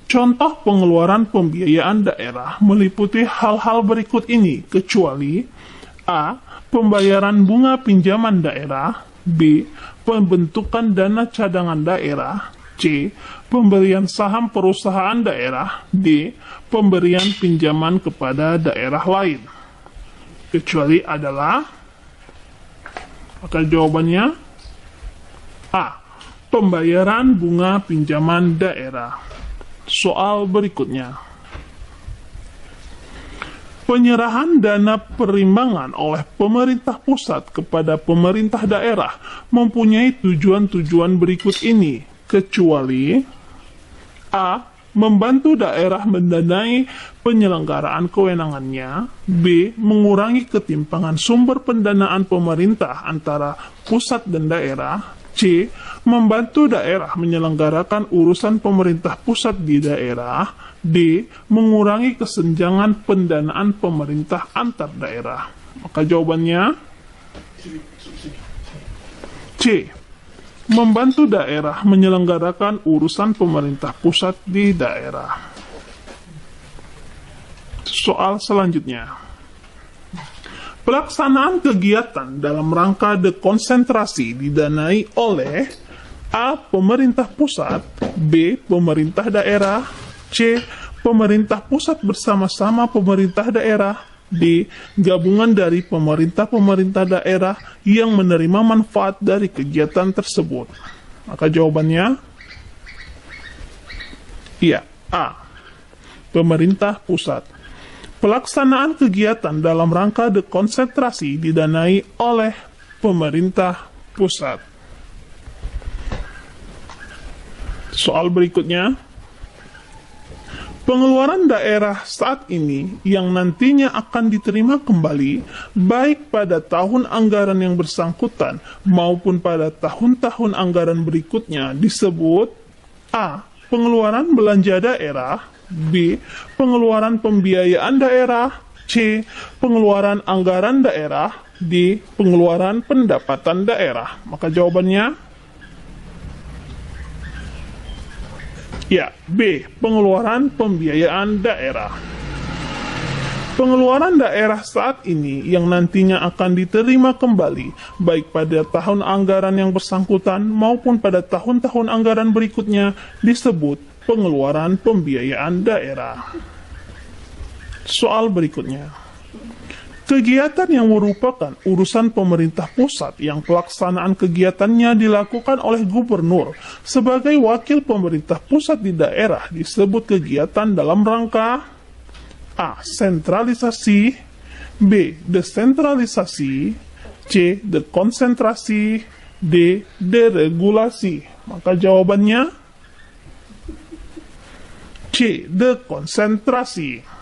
Contoh pengeluaran pembiayaan daerah meliputi hal-hal berikut ini, kecuali A. Pembayaran bunga pinjaman daerah, B. Pembentukan dana cadangan daerah, C. Pemberian saham perusahaan daerah, D. Pemberian pinjaman kepada daerah lain. Kecuali adalah, maka jawabannya A. Pembayaran bunga pinjaman daerah. Soal berikutnya. Penyerahan dana perimbangan oleh pemerintah pusat kepada pemerintah daerah mempunyai tujuan-tujuan berikut ini, kecuali A. Membantu daerah mendanai penyelenggaraan kewenangannya, B. Mengurangi ketimpangan sumber pendanaan pemerintah antara pusat dan daerah, C. Membantu daerah menyelenggarakan urusan pemerintah pusat di daerah, D. Mengurangi kesenjangan pendanaan pemerintah antar daerah. Maka jawabannya C. Membantu daerah menyelenggarakan urusan pemerintah pusat di daerah. Soal selanjutnya. Pelaksanaan kegiatan dalam rangka dekonsentrasi didanai oleh A. Pemerintah pusat, B. Pemerintah daerah, C. Pemerintah pusat bersama-sama pemerintah daerah, D. Gabungan dari pemerintah-pemerintah daerah yang menerima manfaat dari kegiatan tersebut. Maka jawabannya iya, A. Pemerintah pusat. Pelaksanaan kegiatan dalam rangka dekonsentrasi didanai oleh pemerintah pusat. Soal berikutnya. Pengeluaran daerah saat ini yang nantinya akan diterima kembali baik pada tahun anggaran yang bersangkutan maupun pada tahun-tahun anggaran berikutnya disebut A. Pengeluaran belanja daerah, B. Pengeluaran pembiayaan daerah, C. Pengeluaran anggaran daerah, D. Pengeluaran pendapatan daerah. Maka jawabannya ya, B. Pengeluaran pembiayaan daerah. Pengeluaran daerah saat ini yang nantinya akan diterima kembali baik pada tahun anggaran yang bersangkutan maupun pada tahun-tahun anggaran berikutnya disebut pengeluaran pembiayaan daerah. Soal berikutnya. Kegiatan yang merupakan urusan pemerintah pusat yang pelaksanaan kegiatannya dilakukan oleh gubernur sebagai wakil pemerintah pusat di daerah disebut kegiatan dalam rangka A. Sentralisasi, B. Desentralisasi, C. Dekonsentrasi, D. Deregulasi. Maka jawabannya C. Dekonsentrasi.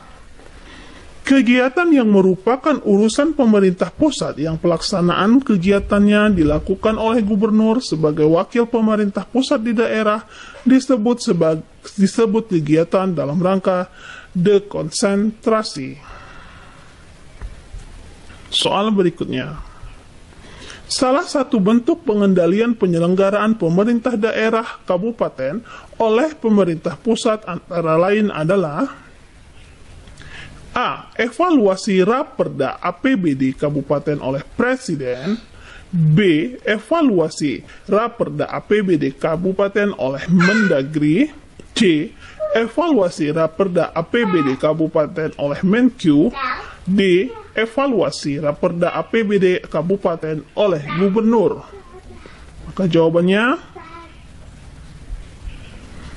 Kegiatan yang merupakan urusan pemerintah pusat yang pelaksanaan kegiatannya dilakukan oleh gubernur sebagai wakil pemerintah pusat di daerah disebut kegiatan dalam rangka dekonsentrasi. Soal berikutnya. Salah satu bentuk pengendalian penyelenggaraan pemerintah daerah kabupaten oleh pemerintah pusat antara lain adalah A. Evaluasi Raperda APBD Kabupaten oleh Presiden, B. Evaluasi Raperda APBD Kabupaten oleh Mendagri, C. Evaluasi Raperda APBD Kabupaten oleh Menkyu, D. Evaluasi Raperda APBD Kabupaten oleh Gubernur. Maka jawabannya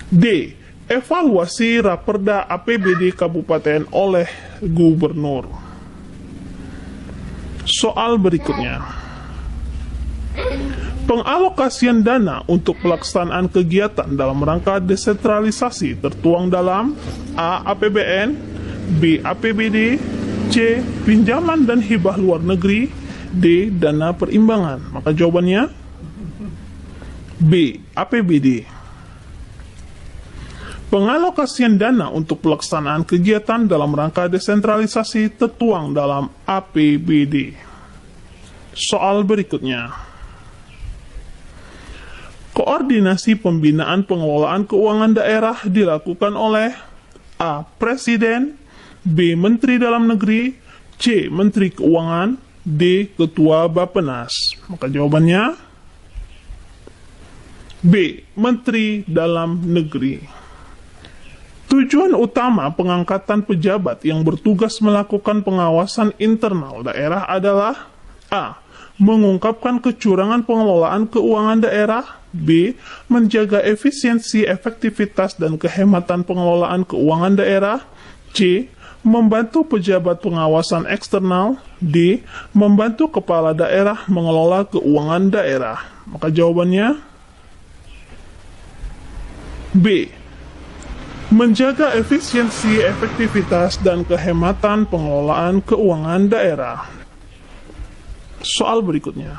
D. Evaluasi Raperda APBD Kabupaten oleh Gubernur. Soal berikutnya. Pengalokasian dana untuk pelaksanaan kegiatan dalam rangka desentralisasi tertuang dalam A. APBN, B. APBD, C. Pinjaman dan hibah luar negeri, D. Dana perimbangan. Maka jawabannya B. APBD. Pengalokasian dana untuk pelaksanaan kegiatan dalam rangka desentralisasi tertuang dalam APBD. Soal berikutnya. Koordinasi pembinaan pengelolaan keuangan daerah dilakukan oleh A. Presiden, B. Menteri Dalam Negeri, C. Menteri Keuangan, D. Ketua Bappenas. Maka jawabannya B. Menteri Dalam Negeri. Tujuan utama pengangkatan pejabat yang bertugas melakukan pengawasan internal daerah adalah A. Mengungkapkan kecurangan pengelolaan keuangan daerah, B. Menjaga efisiensi, efektivitas, dan kehematan pengelolaan keuangan daerah, C. Membantu pejabat pengawasan eksternal, D. Membantu kepala daerah mengelola keuangan daerah. Maka jawabannya B. Menjaga efisiensi, efektivitas, dan kehematan pengelolaan keuangan daerah. Soal berikutnya.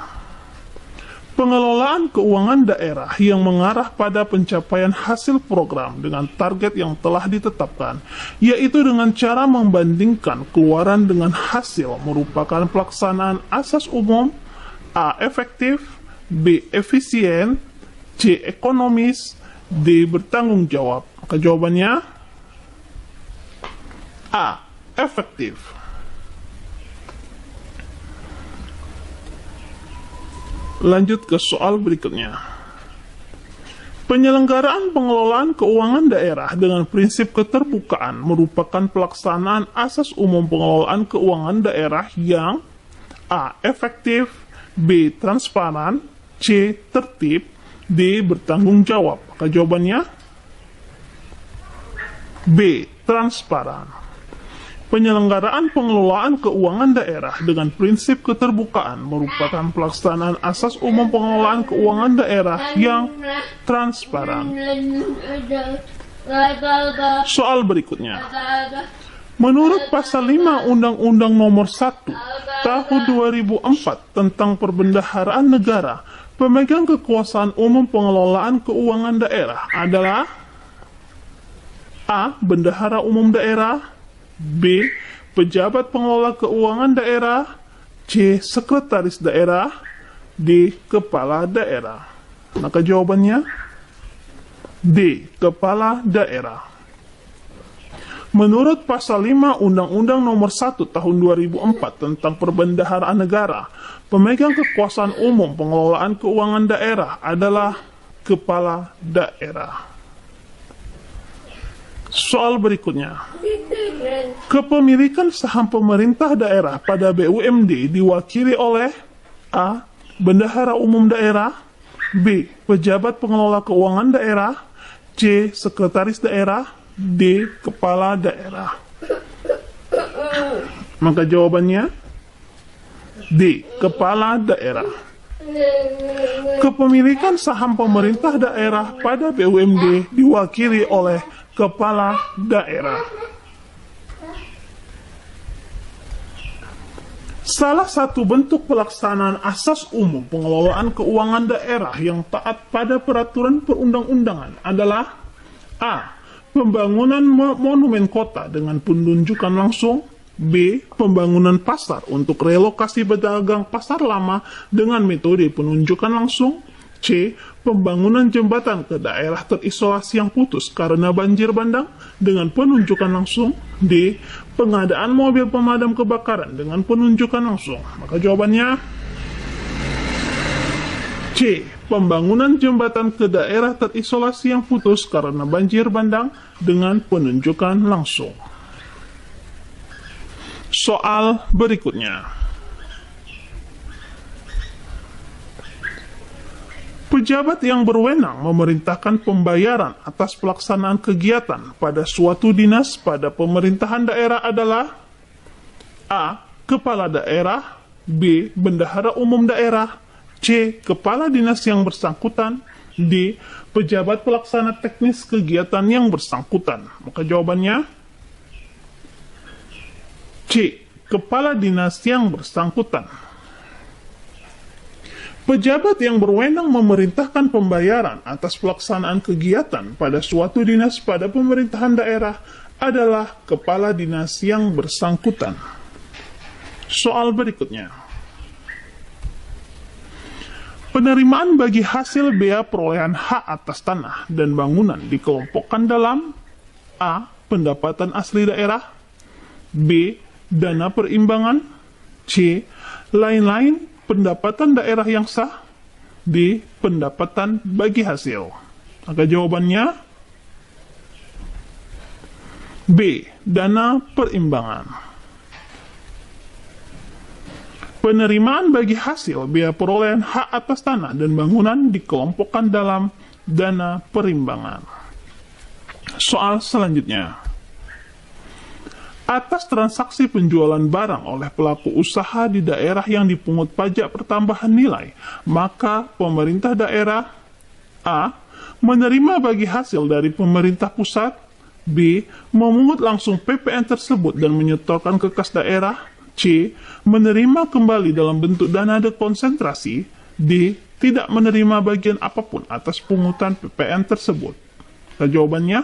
Pengelolaan keuangan daerah yang mengarah pada pencapaian hasil program dengan target yang telah ditetapkan, yaitu dengan cara membandingkan keluaran dengan hasil merupakan pelaksanaan asas umum A. Efektif, B. Efisien, C. Ekonomis, D. Bertanggung jawab. Maka jawabannya A. Efektif. Lanjut ke soal berikutnya. Penyelenggaraan pengelolaan keuangan daerah dengan prinsip keterbukaan merupakan pelaksanaan asas umum pengelolaan keuangan daerah yang A. Efektif, B. Transparan, C. Tertib, D. Bertanggung jawab. Maka jawabannya B. Transparan. Penyelenggaraan pengelolaan keuangan daerah dengan prinsip keterbukaan merupakan pelaksanaan asas umum pengelolaan keuangan daerah yang transparan. Soal berikutnya. Menurut pasal 5 Undang-Undang Nomor 1 Tahun 2004 tentang Perbendaharaan Negara, pemegang kekuasaan umum pengelolaan keuangan daerah adalah A. Bendahara Umum Daerah, B. Pejabat pengelola keuangan daerah, C. Sekretaris daerah, D. Kepala daerah. Maka jawabannya D. Kepala daerah. Menurut pasal 5 Undang-Undang Nomor 1 Tahun 2004 tentang Perbendaharaan Negara, pemegang kekuasaan umum pengelolaan keuangan daerah adalah Kepala daerah. Soal berikutnya. Kepemilikan saham pemerintah daerah pada BUMD diwakili oleh A. Bendahara Umum Daerah, B. Pejabat pengelola keuangan daerah, C. Sekretaris daerah, D. Kepala daerah. Maka jawabannya D. Kepala daerah. Kepemilikan saham pemerintah daerah pada BUMD diwakili oleh Kepala daerah. Salah satu bentuk pelaksanaan asas umum pengelolaan keuangan daerah yang taat pada peraturan perundang-undangan adalah A. Pembangunan monumen kota dengan penunjukan langsung, B. Pembangunan pasar untuk relokasi pedagang pasar lama dengan metode penunjukan langsung, C. Pembangunan jembatan ke daerah terisolasi yang putus karena banjir bandang dengan penunjukan langsung, D. Pengadaan mobil pemadam kebakaran dengan penunjukan langsung. Maka jawabannya C. Pembangunan jembatan ke daerah terisolasi yang putus karena banjir bandang dengan penunjukan langsung. Soal berikutnya. Pejabat yang berwenang memerintahkan pembayaran atas pelaksanaan kegiatan pada suatu dinas pada pemerintahan daerah adalah A. Kepala daerah, B. Bendahara Umum Daerah, C. Kepala dinas yang bersangkutan, D. Pejabat pelaksana teknis kegiatan yang bersangkutan. Maka jawabannya C. Kepala dinas yang bersangkutan. Pejabat yang berwenang memerintahkan pembayaran atas pelaksanaan kegiatan pada suatu dinas pada pemerintahan daerah adalah kepala dinas yang bersangkutan. Soal berikutnya. Penerimaan bagi hasil bea perolehan hak atas tanah dan bangunan dikelompokkan dalam A. Pendapatan asli daerah, B. Dana perimbangan, C. Lain-lain pendapatan daerah yang sah, D. Pendapatan bagi hasil. Maka jawabannya B. Dana perimbangan. Penerimaan bagi hasil bea perolehan hak atas tanah dan bangunan dikelompokkan dalam dana perimbangan. Soal selanjutnya. Atas transaksi penjualan barang oleh pelaku usaha di daerah yang dipungut pajak pertambahan nilai, maka pemerintah daerah A. menerima bagi hasil dari pemerintah pusat, B. memungut langsung PPN tersebut dan menyetorkan ke kas daerah, C. menerima kembali dalam bentuk dana dekonsentrasi, D. tidak menerima bagian apapun atas pungutan PPN tersebut. Jawabannya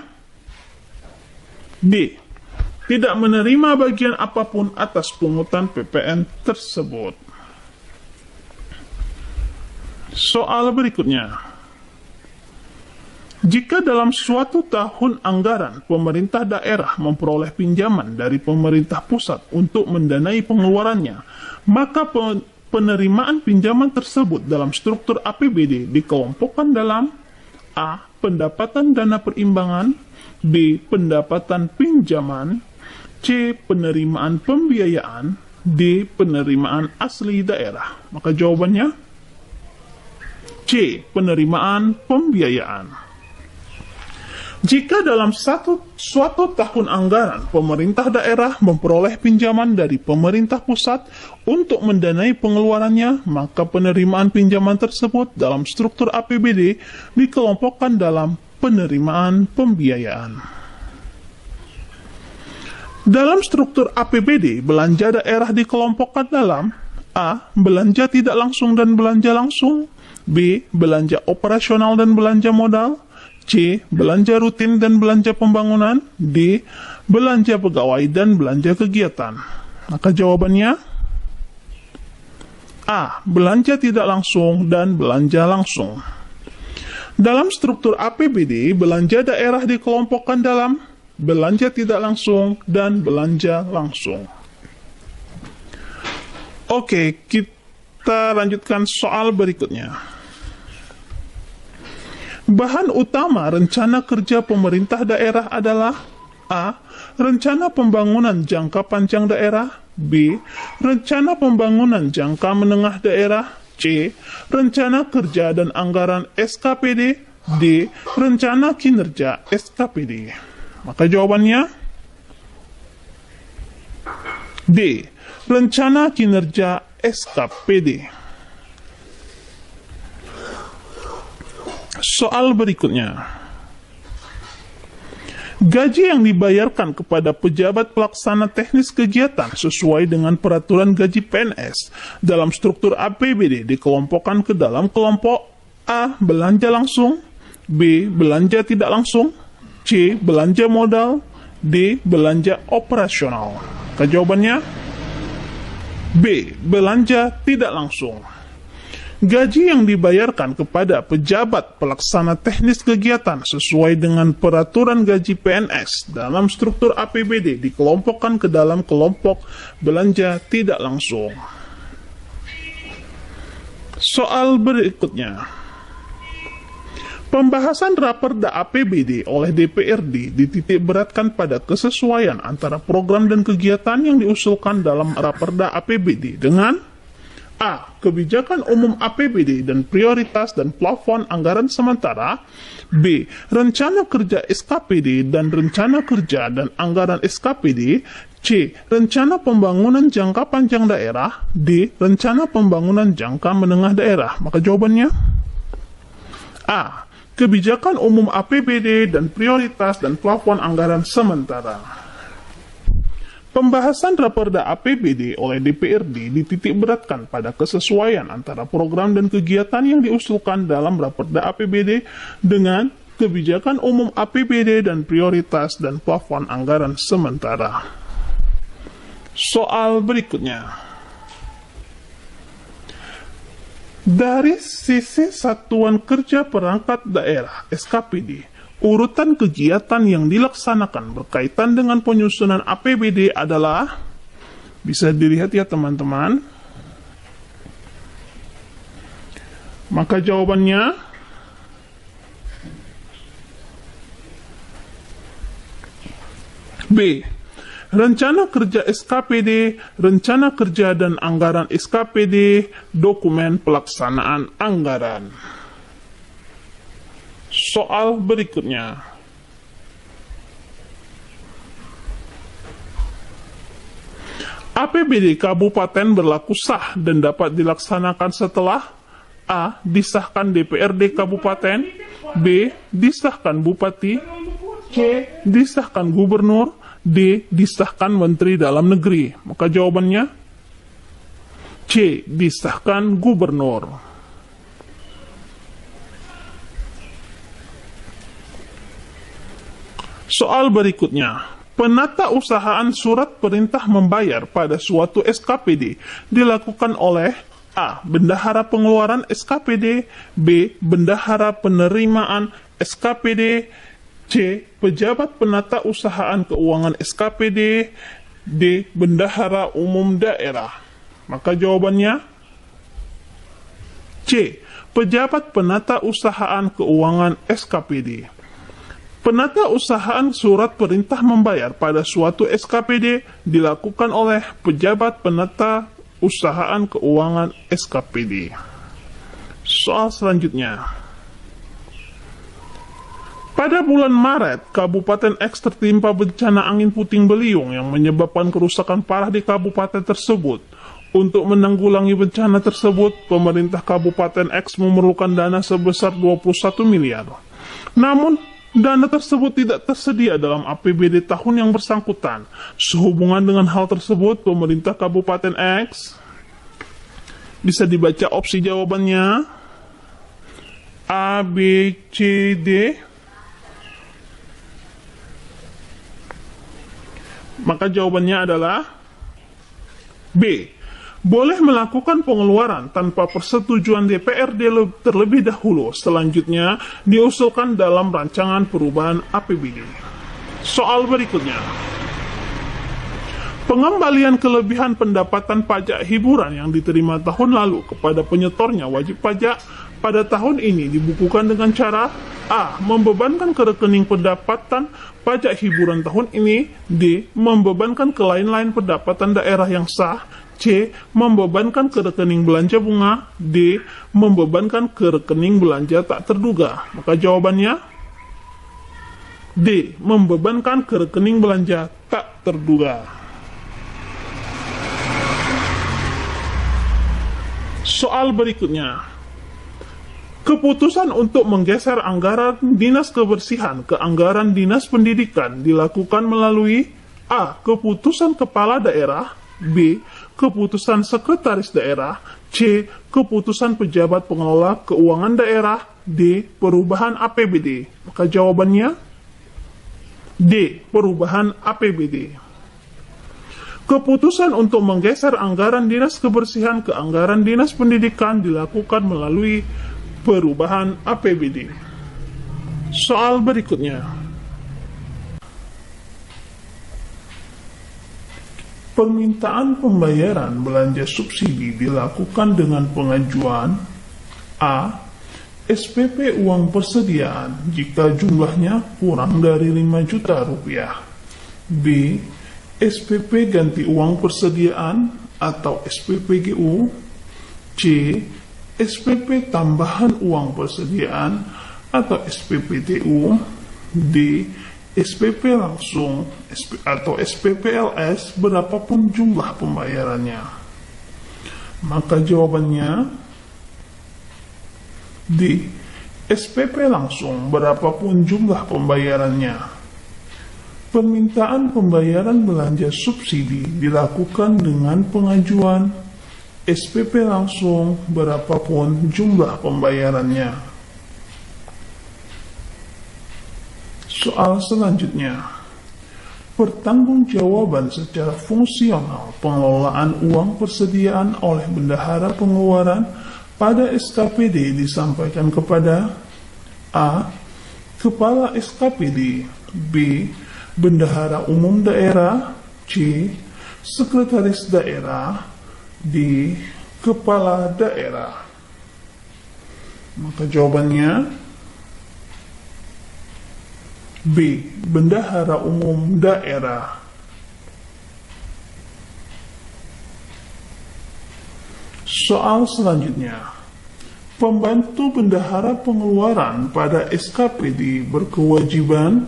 D. Tidak menerima bagian apapun atas pungutan PPN tersebut. Soal berikutnya. Jika dalam suatu tahun anggaran pemerintah daerah memperoleh pinjaman dari pemerintah pusat untuk mendanai pengeluarannya, maka penerimaan pinjaman tersebut dalam struktur APBD dikelompokkan dalam A. Pendapatan dana perimbangan, B. Pendapatan pinjaman, C. Penerimaan pembiayaan, D. Penerimaan asli daerah. Maka jawabannya C. Penerimaan pembiayaan. Jika dalam suatu tahun anggaran pemerintah daerah memperoleh pinjaman dari pemerintah pusat untuk mendanai pengeluarannya, maka penerimaan pinjaman tersebut dalam struktur APBD dikelompokkan dalam penerimaan pembiayaan. Dalam struktur APBD, belanja daerah dikelompokkan dalam A. Belanja tidak langsung dan belanja langsung, B. Belanja operasional dan belanja modal, C. Belanja rutin dan belanja pembangunan, D. Belanja pegawai dan belanja kegiatan. Maka jawabannya A. Belanja tidak langsung dan belanja langsung. Dalam struktur APBD, belanja daerah dikelompokkan dalam belanja tidak langsung dan belanja langsung. Oke, kita lanjutkan soal berikutnya. Bahan utama rencana kerja pemerintah daerah adalah A. Rencana pembangunan jangka panjang daerah, B. Rencana pembangunan jangka menengah daerah, C. Rencana kerja dan anggaran SKPD, D. Rencana kinerja SKPD. Maka jawabannya D. Rencana kinerja SKPD. Soal berikutnya. Gaji yang dibayarkan kepada pejabat pelaksana teknis kegiatan sesuai dengan peraturan gaji PNS dalam struktur APBD dikelompokkan ke dalam kelompok A. Belanja langsung, B. Belanja tidak langsung, C. Belanja modal, D. Belanja operasional. Jawabannya B. Belanja tidak langsung. Gaji yang dibayarkan kepada pejabat pelaksana teknis kegiatan sesuai dengan peraturan gaji PNS dalam struktur APBD dikelompokkan ke dalam kelompok belanja tidak langsung. Soal berikutnya. Pembahasan Raperda APBD oleh DPRD dititik beratkan pada kesesuaian antara program dan kegiatan yang diusulkan dalam Raperda APBD dengan A. Kebijakan umum APBD dan prioritas dan plafon anggaran sementara, B. Rencana kerja SKPD dan rencana kerja dan anggaran SKPD, C. Rencana pembangunan jangka panjang daerah, D. Rencana pembangunan jangka menengah daerah. Maka jawabannya A. Kebijakan umum APBD dan prioritas dan plafon anggaran sementara. Pembahasan Raperda APBD oleh DPRD dititik beratkan pada kesesuaian antara program dan kegiatan yang diusulkan dalam Raperda APBD dengan kebijakan umum APBD dan prioritas dan plafon anggaran sementara. Soal berikutnya. Dari sisi Satuan Kerja Perangkat Daerah (SKPD), urutan kegiatan yang dilaksanakan berkaitan dengan penyusunan APBD adalah, bisa dilihat ya teman-teman. Maka jawabannya B. Rencana kerja SKPD, rencana kerja dan anggaran SKPD, dokumen pelaksanaan anggaran. Soal berikutnya. APBD kabupaten berlaku sah dan dapat dilaksanakan setelah A. Disahkan DPRD kabupaten, B. Disahkan bupati, C. Disahkan gubernur, D. Disahkan Menteri Dalam Negeri. Maka jawabannya C. Disahkan gubernur. Soal berikutnya. Penata usahaan surat perintah membayar pada suatu SKPD dilakukan oleh A. Bendahara pengeluaran SKPD, B. Bendahara penerimaan SKPD, C. Pejabat penata usahaan keuangan SKPD, D. Bendahara umum daerah. Maka jawabannya C. Pejabat penata usahaan keuangan SKPD. Penata usahaan surat perintah membayar pada suatu SKPD dilakukan oleh pejabat penata usahaan keuangan SKPD. Soal selanjutnya. Pada bulan Maret, Kabupaten X tertimpa bencana angin puting beliung yang menyebabkan kerusakan parah di kabupaten tersebut. Untuk menanggulangi bencana tersebut, pemerintah Kabupaten X memerlukan dana sebesar 21 miliar. Namun, dana tersebut tidak tersedia dalam APBD tahun yang bersangkutan. Sehubungan dengan hal tersebut, pemerintah Kabupaten X, bisa dibaca opsi jawabannya A, B, C, D. Maka jawabannya adalah B. Boleh melakukan pengeluaran tanpa persetujuan DPRD terlebih dahulu, selanjutnya diusulkan dalam rancangan perubahan APBD. Soal berikutnya. Pengembalian kelebihan pendapatan pajak hiburan yang diterima tahun lalu kepada penyetornya wajib pajak pada tahun ini dibukukan dengan cara A. Membebankan ke rekening pendapatan pajak hiburan tahun ini, D. Membebankan ke lain-lain pendapatan daerah yang sah, C. Membebankan ke rekening belanja bunga, D. Membebankan ke rekening belanja tak terduga. Maka jawabannya D. Membebankan ke rekening belanja tak terduga. Soal berikutnya. Keputusan untuk menggeser anggaran Dinas Kebersihan ke anggaran Dinas Pendidikan dilakukan melalui A. Keputusan Kepala Daerah, B. Keputusan Sekretaris Daerah, C. Keputusan Pejabat Pengelola Keuangan Daerah, D. Perubahan APBD. Maka jawabannya D. Perubahan APBD. Keputusan untuk menggeser anggaran Dinas Kebersihan ke anggaran Dinas Pendidikan dilakukan melalui perubahan APBD. Soal berikutnya. Permintaan pembayaran belanja subsidi dilakukan dengan pengajuan A. SPP uang persediaan jika jumlahnya kurang dari 5 juta rupiah. B. SPP ganti uang persediaan atau SPPGU. C. SPP tambahan uang persediaan atau SPPTU. D. SPP langsung atau SPPLS berapapun jumlah pembayarannya. Maka jawabannya D. SPP langsung berapapun jumlah pembayarannya. Permintaan pembayaran belanja subsidi dilakukan dengan pengajuan SPP langsung berapapun jumlah pembayarannya. Soal selanjutnya. Pertanggungjawaban secara fungsional pengelolaan uang persediaan oleh bendahara pengeluaran pada SKPD disampaikan kepada A. Kepala SKPD, B. Bendahara Umum Daerah, C. Sekretaris Daerah, D. Kepala Daerah. Maka jawabannya B. Bendahara Umum Daerah. Soal selanjutnya. Pembantu bendahara pengeluaran pada SKPD berkewajiban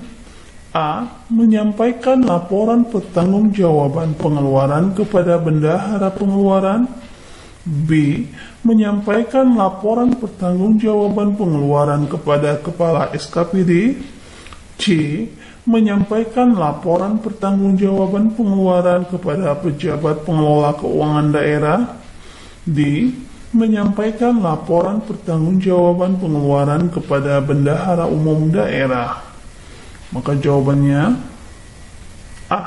A. Menyampaikan laporan pertanggungjawaban pengeluaran kepada bendahara pengeluaran, B. Menyampaikan laporan pertanggungjawaban pengeluaran kepada kepala SKPD, C. Menyampaikan laporan pertanggungjawaban pengeluaran kepada pejabat pengelola keuangan daerah, D. Menyampaikan laporan pertanggungjawaban pengeluaran kepada bendahara umum daerah. Maka jawabannya A.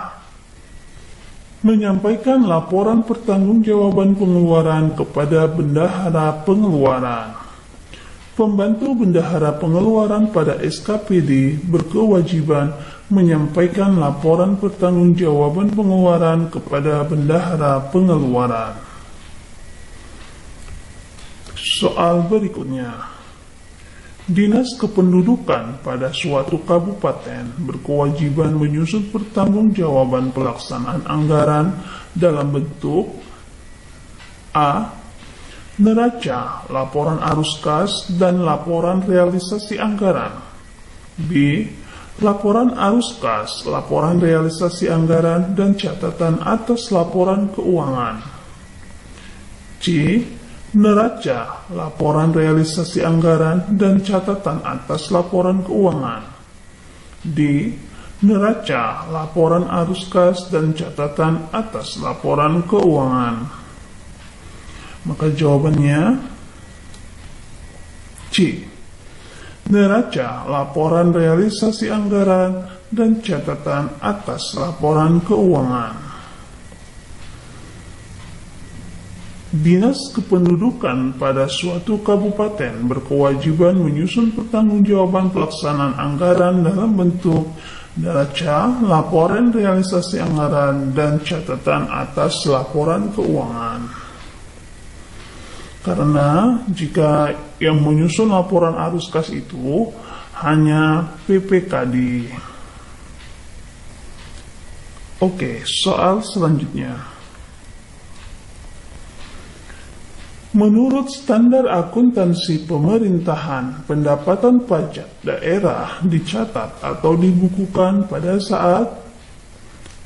Menyampaikan laporan pertanggungjawaban pengeluaran kepada bendahara pengeluaran. Pembantu bendahara pengeluaran pada SKPD berkewajiban menyampaikan laporan pertanggungjawaban pengeluaran kepada bendahara pengeluaran. Soal berikutnya. Dinas Kependudukan pada suatu kabupaten berkewajiban menyusun pertanggungjawaban pelaksanaan anggaran dalam bentuk A. Neraca, laporan arus kas, dan laporan realisasi anggaran. B. Laporan arus kas, laporan realisasi anggaran, dan catatan atas laporan keuangan. C. Neraca, laporan realisasi anggaran, dan catatan atas laporan keuangan. D. Neraca, laporan arus kas, dan catatan atas laporan keuangan. Maka jawabannya C. Neraca, laporan realisasi anggaran, dan catatan atas laporan keuangan. Dinas Kependudukan pada suatu kabupaten berkewajiban menyusun pertanggungjawaban pelaksanaan anggaran dalam bentuk neraca, laporan realisasi anggaran, dan catatan atas laporan keuangan. Karena jika yang menyusun laporan arus kas itu hanya PPKD. Oke, soal selanjutnya. Menurut standar akuntansi pemerintahan, pendapatan pajak daerah dicatat atau dibukukan pada saat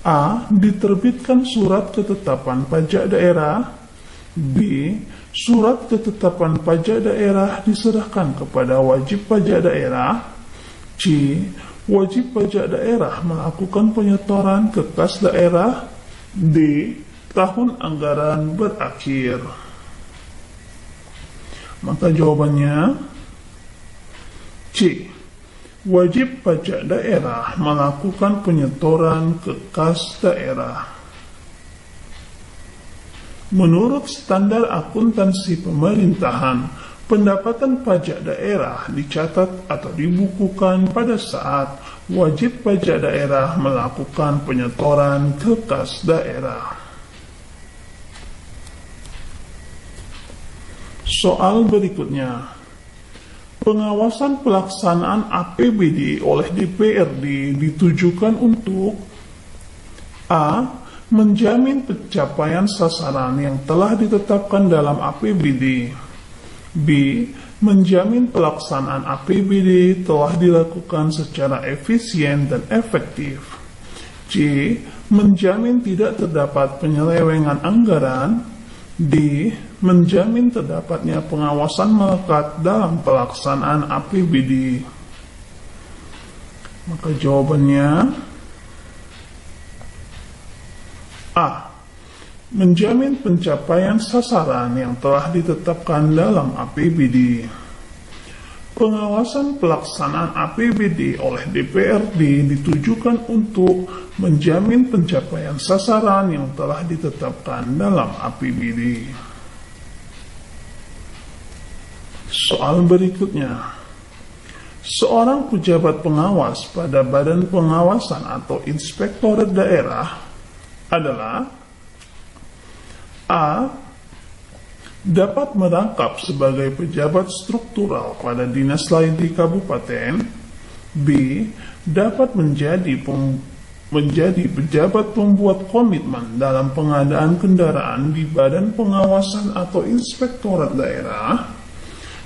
A. Diterbitkan surat ketetapan pajak daerah, B. Surat ketetapan pajak daerah diserahkan kepada wajib pajak daerah, C. Wajib pajak daerah melakukan penyetoran ke kas daerah, D. Tahun anggaran berakhir. Maka jawabannya C. Wajib pajak daerah melakukan penyetoran ke kas daerah. Menurut standar akuntansi pemerintahan, pendapatan pajak daerah dicatat atau dibukukan pada saat wajib pajak daerah melakukan penyetoran ke kas daerah. Soal berikutnya. Pengawasan pelaksanaan APBD oleh DPRD ditujukan untuk A. Menjamin pencapaian sasaran yang telah ditetapkan dalam APBD. B. Menjamin pelaksanaan APBD telah dilakukan secara efisien dan efektif. C. Menjamin tidak terdapat penyelewengan anggaran. D. Menjamin terdapatnya pengawasan melekat dalam pelaksanaan APBD. Maka jawabannya A. Menjamin pencapaian sasaran yang telah ditetapkan dalam APBD. Pengawasan pelaksanaan APBD oleh DPRD ditujukan untuk menjamin pencapaian sasaran yang telah ditetapkan dalam APBD. Soal berikutnya. Seorang pejabat pengawas pada badan pengawasan atau inspektorat daerah adalah A. Dapat merangkap sebagai pejabat struktural pada dinas lain di kabupaten. B. Dapat menjadi pejabat pembuat komitmen dalam pengadaan kendaraan di badan pengawasan atau inspektorat daerah.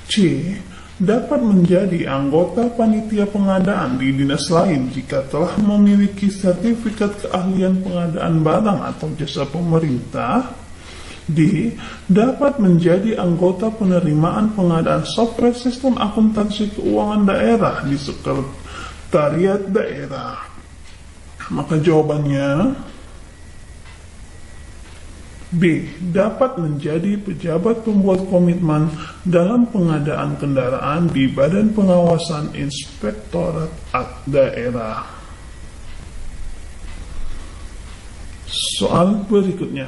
C. Dapat menjadi anggota panitia pengadaan di dinas lain jika telah memiliki sertifikat keahlian pengadaan barang atau jasa pemerintah. D. Dapat menjadi anggota penerimaan pengadaan software sistem akuntansi keuangan daerah di sekretariat daerah. Maka jawabannya B. Dapat menjadi pejabat pembuat komitmen dalam pengadaan kendaraan di Badan Pengawasan Inspektorat Daerah. Soal berikutnya.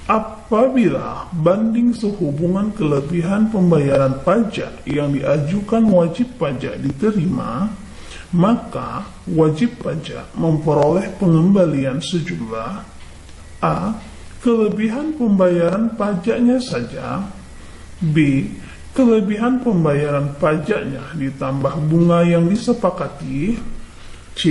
Apabila banding sehubungan kelebihan pembayaran pajak yang diajukan wajib pajak diterima, maka wajib pajak memperoleh pengembalian sejumlah A. Kelebihan pembayaran pajaknya saja. B. Kelebihan pembayaran pajaknya ditambah bunga yang disepakati. C.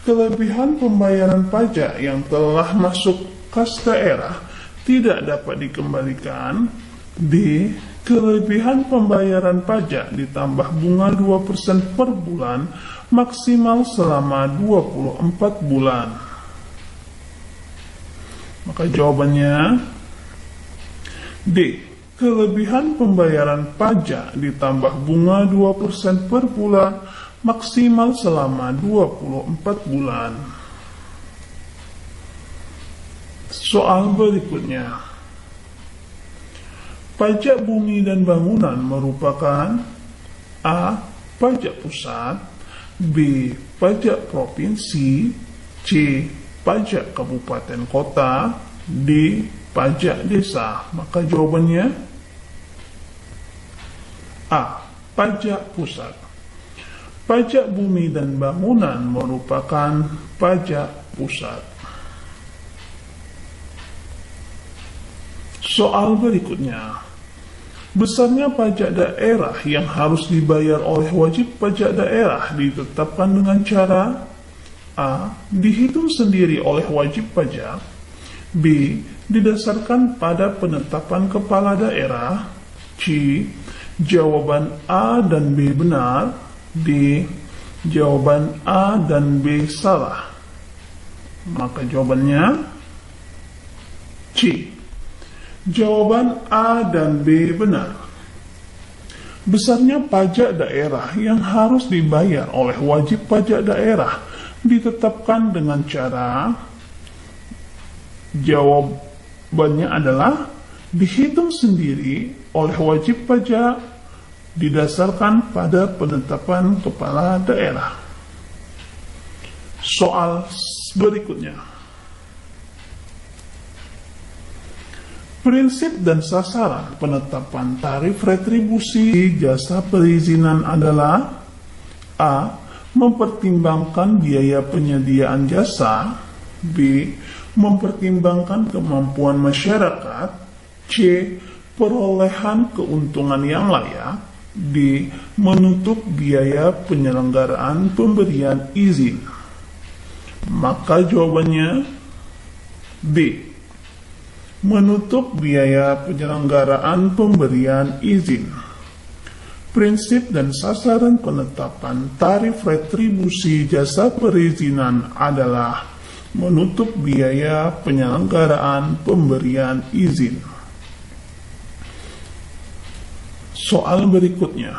Kelebihan pembayaran pajak yang telah masuk kas daerah tidak dapat dikembalikan. D. Kelebihan pembayaran pajak ditambah bunga 2% per bulan maksimal selama 24 bulan. Maka jawabannya D. Kelebihan pembayaran pajak ditambah bunga 2% per bulan maksimal selama 24 bulan. Soal berikutnya. Pajak bumi dan bangunan merupakan A. Pajak pusat, B. Pajak provinsi, C. Pajak kabupaten kota, D. Pajak desa. Maka jawabannya A. Pajak pusat. Pajak bumi dan bangunan merupakan pajak pusat. Soal berikutnya. Besarnya pajak daerah yang harus dibayar oleh wajib pajak daerah ditetapkan dengan cara A. Dihitung sendiri oleh wajib pajak, B. Didasarkan pada penetapan kepala daerah, C. Jawaban A dan B benar, D. Jawaban A dan B salah. Maka jawabannya C. Jawaban A dan B benar. Besarnya pajak daerah yang harus dibayar oleh wajib pajak daerah ditetapkan dengan cara, jawabannya adalah dihitung sendiri oleh wajib pajak didasarkan pada penetapan kepala daerah. Soal berikutnya. Prinsip dan sasaran penetapan tarif retribusi jasa perizinan adalah A. Mempertimbangkan biaya penyediaan jasa, B. Mempertimbangkan kemampuan masyarakat, C. Perolehan keuntungan yang layak, D. Menutup biaya penyelenggaraan pemberian izin. Maka jawabannya D. Menutup biaya penyelenggaraan pemberian izin. Prinsip dan sasaran penetapan tarif retribusi jasa perizinan adalah menutup biaya penyelenggaraan pemberian izin. Soal berikutnya.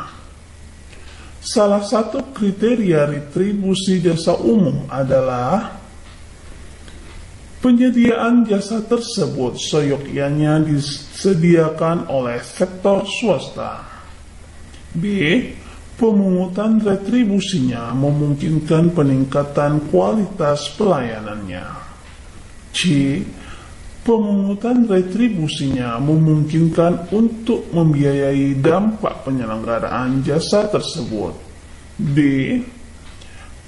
Salah satu kriteria retribusi jasa umum adalah penyediaan jasa tersebut seyogyanya disediakan oleh sektor swasta. B. Pemungutan retribusinya memungkinkan peningkatan kualitas pelayanannya. C. Pemungutan retribusinya memungkinkan untuk membiayai dampak penyelenggaraan jasa tersebut. D.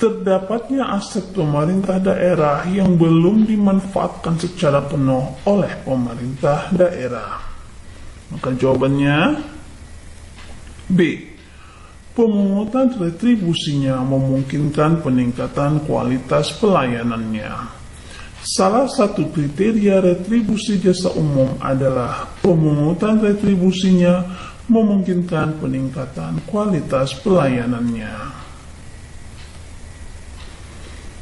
Terdapatnya aset pemerintah daerah yang belum dimanfaatkan secara penuh oleh pemerintah daerah. Maka jawabannya B. Pemungutan retribusinya memungkinkan peningkatan kualitas pelayanannya. Salah satu kriteria retribusi jasa umum adalah pemungutan retribusinya memungkinkan peningkatan kualitas pelayanannya.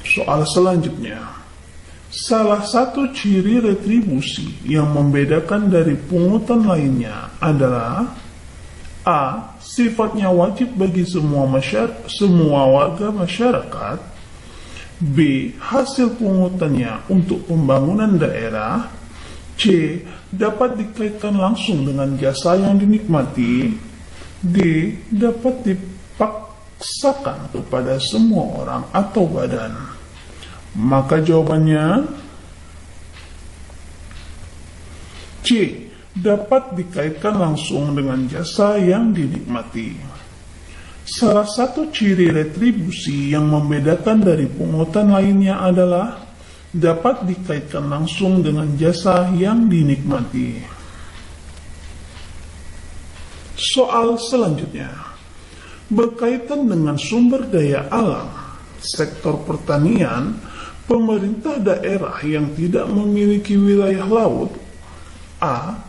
Soal selanjutnya, salah satu ciri retribusi yang membedakan dari pungutan lainnya adalah A. Sifatnya wajib bagi semua warga masyarakat. B. Hasil pungutannya untuk pembangunan daerah. C. Dapat dikaitkan langsung dengan jasa yang dinikmati. D. Dapat dipaksakan kepada semua orang atau badan. Maka jawabannya C. Dapat dikaitkan langsung dengan jasa yang dinikmati. Salah satu ciri retribusi yang membedakan dari pungutan lainnya adalah dapat dikaitkan langsung dengan jasa yang dinikmati. Soal selanjutnya, berkaitan dengan sumber daya alam, sektor pertanian, pemerintah daerah yang tidak memiliki wilayah laut, A.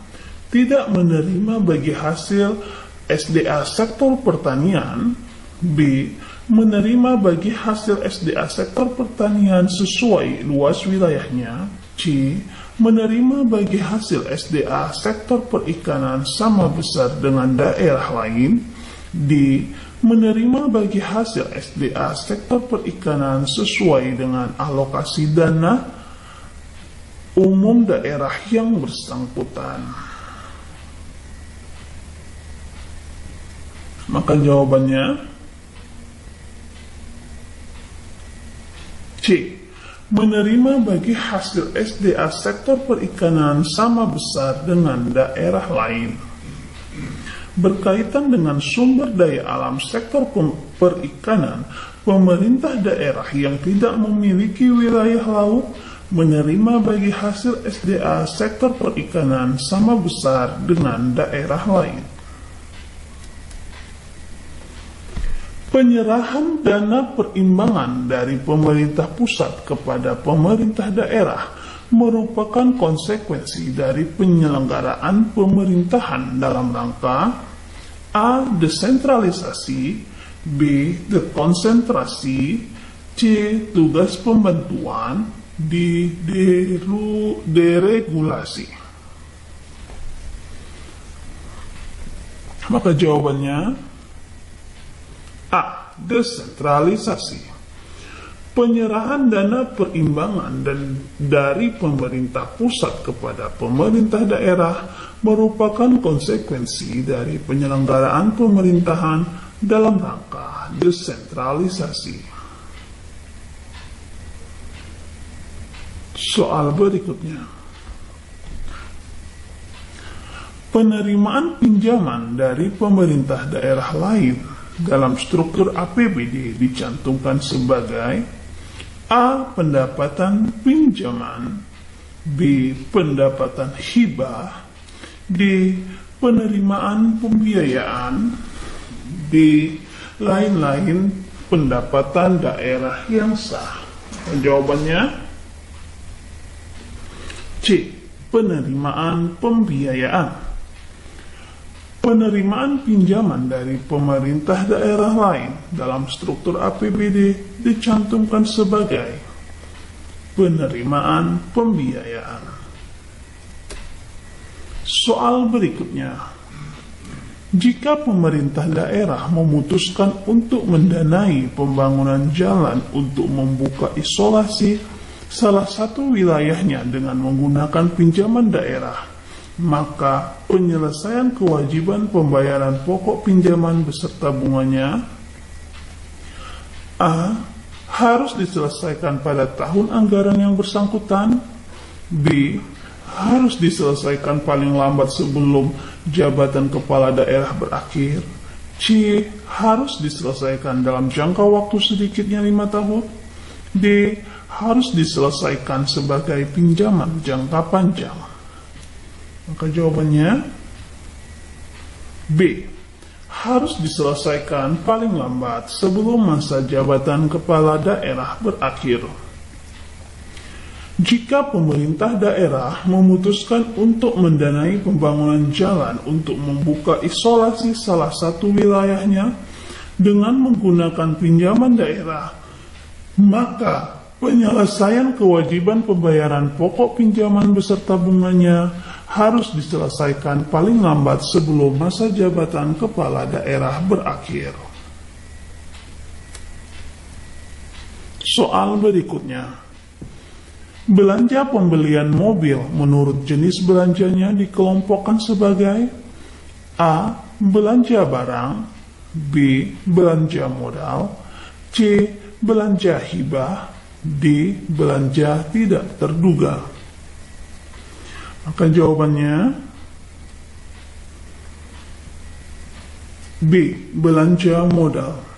Tidak menerima bagi hasil SDA sektor pertanian. B. Menerima bagi hasil SDA sektor pertanian sesuai luas wilayahnya. C. Menerima bagi hasil SDA sektor perikanan sama besar dengan daerah lain. D. Menerima bagi hasil SDA sektor perikanan sesuai dengan alokasi dana umum daerah yang bersangkutan. Maka jawabannya C. Menerima bagi hasil SDA sektor perikanan sama besar dengan daerah lain. Berkaitan dengan sumber daya alam sektor perikanan, pemerintah daerah yang tidak memiliki wilayah laut menerima bagi hasil SDA sektor perikanan sama besar dengan daerah lain. Penyerahan dana perimbangan dari pemerintah pusat kepada pemerintah daerah merupakan konsekuensi dari penyelenggaraan pemerintahan dalam rangka A. Desentralisasi, B. Dekonsentrasi, C. Tugas pembantuan, D. Deregulasi. Maka jawabannya A. Desentralisasi. Penyerahan dana perimbangan dari pemerintah pusat kepada pemerintah daerah merupakan konsekuensi dari penyelenggaraan pemerintahan dalam rangka desentralisasi. Soal berikutnya. Penerimaan pinjaman dari pemerintah daerah lain dalam struktur APBD dicantumkan sebagai A. Pendapatan pinjaman, B. Pendapatan hibah, D. Penerimaan pembiayaan, D. Lain-lain pendapatan daerah yang sah. Jawabannya C. Penerimaan pembiayaan. Penerimaan pinjaman dari pemerintah daerah lain dalam struktur APBD dicantumkan sebagai penerimaan pembiayaan. Soal berikutnya. Jika pemerintah daerah memutuskan untuk mendanai pembangunan jalan untuk membuka isolasi salah satu wilayahnya dengan menggunakan pinjaman daerah, maka penyelesaian kewajiban pembayaran pokok pinjaman beserta bunganya A. Harus diselesaikan pada tahun anggaran yang bersangkutan, B. harus diselesaikan paling lambat sebelum jabatan kepala daerah berakhir. C. Harus diselesaikan dalam jangka waktu sedikitnya 5 tahun. D. Harus diselesaikan sebagai pinjaman jangka panjang. Maka jawabannya B. Harus diselesaikan paling lambat sebelum masa jabatan kepala daerah berakhir. Jika pemerintah daerah memutuskan untuk mendanai pembangunan jalan untuk membuka isolasi salah satu wilayahnya dengan menggunakan pinjaman daerah, maka penyelesaian kewajiban pembayaran pokok pinjaman beserta bunganya harus diselesaikan paling lambat sebelum masa jabatan kepala daerah berakhir. Soal berikutnya. Belanja pembelian mobil menurut jenis belanjanya dikelompokkan sebagai A. Belanja barang, B. Belanja modal, C. Belanja hibah, D. Belanja tidak terduga. Maka jawabannya B. Belanja modal.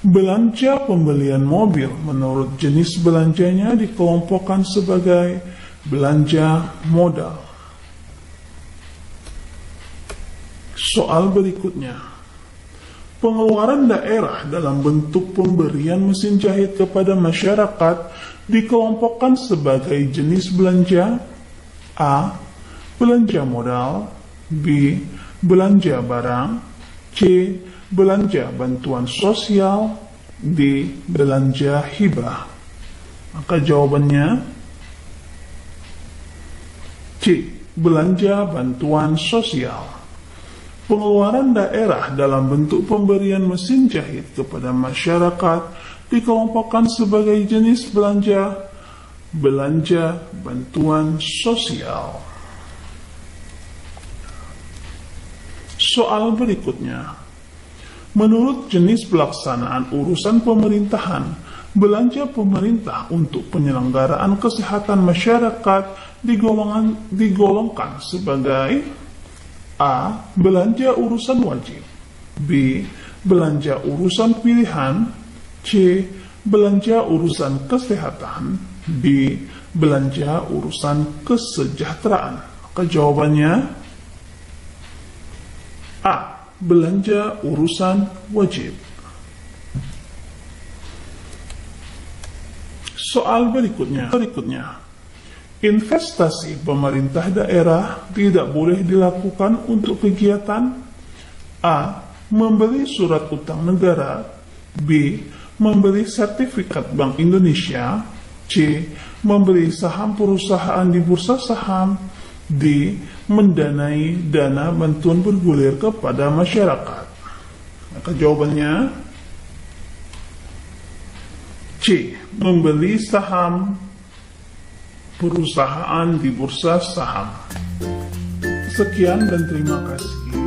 Belanja pembelian mobil menurut jenis belanjanya dikelompokkan sebagai belanja modal. Soal berikutnya. Pengeluaran daerah dalam bentuk pemberian mesin jahit kepada masyarakat dikelompokkan sebagai jenis belanja A. Belanja modal, B. Belanja barang, C. Belanja bantuan sosial, D. Belanja hibah. Maka jawabannya C. Belanja bantuan sosial. Pengeluaran daerah dalam bentuk pemberian mesin jahit kepada masyarakat dikelompokkan sebagai jenis belanja bantuan sosial. Soal berikutnya. Menurut jenis pelaksanaan urusan pemerintahan, belanja pemerintah untuk penyelenggaraan kesehatan masyarakat digolongkan sebagai A. Belanja urusan wajib, B. Belanja urusan pilihan, C. Belanja urusan kesehatan, D. Belanja urusan kesejahteraan. Maka jawabannya A. Belanja urusan wajib. Soal berikutnya. Investasi pemerintah daerah tidak boleh dilakukan untuk kegiatan A. Membeli surat utang negara, B. Membeli sertifikat Bank Indonesia, C. Membeli saham perusahaan di bursa saham, D. Mendanai dana bantuan bergulir kepada masyarakat. Maka jawabannya C. Membeli saham perusahaan di bursa saham. Sekian dan terima kasih.